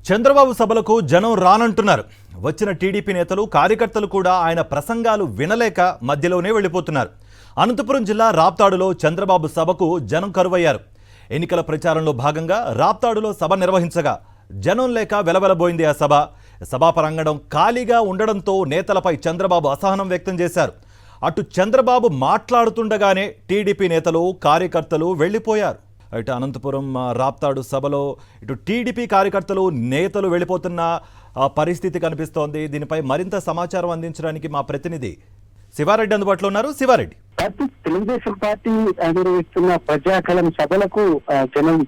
చంద్రబాబు సభలకు జనం రానంటున్నారు. వచ్చిన టీడీపీ నేతలు కార్యకర్తలు కూడా ఆయన ప్రసంగాలు వినలేక మధ్యలోనే వెళ్ళిపోతున్నారు. అనంతపురం జిల్లా రాప్తాడులో చంద్రబాబు సభకు జనం కరువయ్యారు. ఎన్నికల ప్రచారంలో భాగంగా రాప్తాడులో సభ నిర్వహించగా జనం లేక వెలవెలబోయింది ఆ సభ. సభా ప్రాంగణం ఖాళీగా ఉండడంతో నేతలపై చంద్రబాబు అసహనం వ్యక్తం చేశారు. అటు చంద్రబాబు మాట్లాడుతుండగానే టీడీపీ నేతలు కార్యకర్తలు వెళ్ళిపోయారు. ఇటు అనంతపురం రాప్తాడు సభలో ఇటు టీడీపీ కార్యకర్తలు నేతలు వెళ్ళిపోతున్న పరిస్థితి కనిపిస్తోంది. దీనిపై మరింత సమాచారం అందించడానికి మా ప్రతినిధి శివారెడ్డి అందుబాటులో ఉన్నారు. శివారెడ్డి, తెలుగుదేశం పార్టీ నిర్వహిస్తున్న ప్రజాకళం సభలకు జనం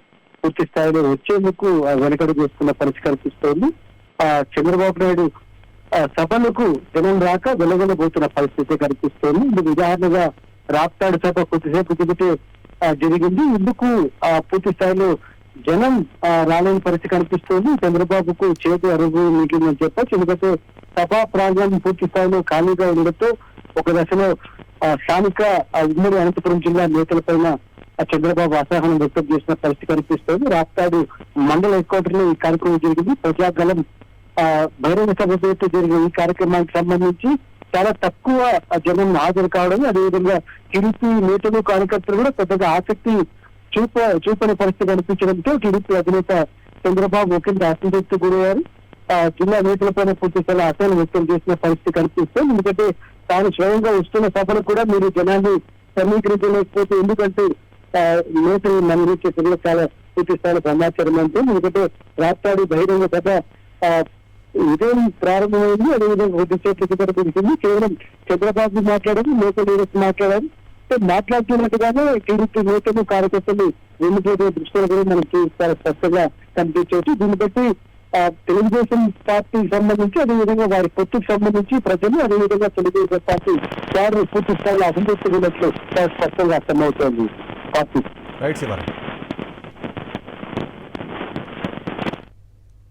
పూర్తి స్థాయిలో వచ్చేందుకు వెనకడుగు వేస్తున్న పరిస్థితి కనిపిస్తోంది. చంద్రబాబు నాయుడు సభలకు జనం రాక వెలగలబోతున్న పరిస్థితి కనిపిస్తోంది. ఇది ఉదాహరణగా రాప్తాడు సభ కొద్దిసేపు కిందటే జరిగింది. ఇందుకు పూర్తి స్థాయిలో జనం రాలేని పరిస్థితి కనిపిస్తోంది. చంద్రబాబుకు చేతి అరుగు మిగిలిందని చెప్పచ్చు. ఎందుకంటే సభా ప్రాంగణం పూర్తి స్థాయిలో ఖాళీగా ఉండడంతో ఒక దశలో స్థానిక ఉమ్మడి అనంతపురం జిల్లా నేతలపైన చంద్రబాబు అసహనం వ్యక్తం చేసిన పరిస్థితి కనిపిస్తోంది. రాప్తాడు మండల హెడ్ క్వార్టర్ లో ఈ కార్యక్రమం జరిగింది. ప్రజాగలం బహిరంగ సభ పేరుతో జరిగిన ఈ కార్యక్రమానికి సంబంధించి చాలా తక్కువ జనం హాజరు కావడం, అదేవిధంగా టీడీపీ నేతలు కార్యకర్తలు కూడా పెద్దగా ఆసక్తి చూపని పరిస్థితి కనిపించడంతో టీడీపీ అధినేత చంద్రబాబు ఒకంత అసంతృప్తి గురయ్యారు. జిల్లా నేతలపైన పూర్తి స్థాయిలో అసహనం వ్యక్తం చేసిన పరిస్థితి కనిపిస్తుంది. ఎందుకంటే తాను స్వయంగా వస్తున్న సభలు కూడా మీరు జనాన్ని సమీకరించలేకపోతే, ఎందుకంటే నేతలు నన్ను చేసిన చాలా పూర్తి స్థాయిలో సమాచారం అంటే, ఎందుకంటే రాప్తాడు బహిరంగ సభ ఉదయం ప్రారంభమైంది. అదేవిధంగా కొద్దిసేపు తెలిసింది. కేవలం చంద్రబాబు మాట్లాడారు, నేతలు మాట్లాడారు. మాట్లాడుతున్నట్టుగానే టీడీపీ నేతలు కార్యకర్తలు వెన్నుపోతే దృష్టిలో కూడా మనకి చాలా స్పష్టంగా కనిపించవచ్చు. దీన్ని బట్టి తెలుగుదేశం పార్టీకి సంబంధించి, అదేవిధంగా వారి పొత్తుకు సంబంధించి ప్రజలు, అదేవిధంగా తెలుగుదేశం పార్టీ వారు పూర్తి స్థాయిలో అసంతృప్తి ఉన్నట్లు స్పష్టంగా అర్థమవుతోంది. పార్టీ రైట్ శివారెడ్డి.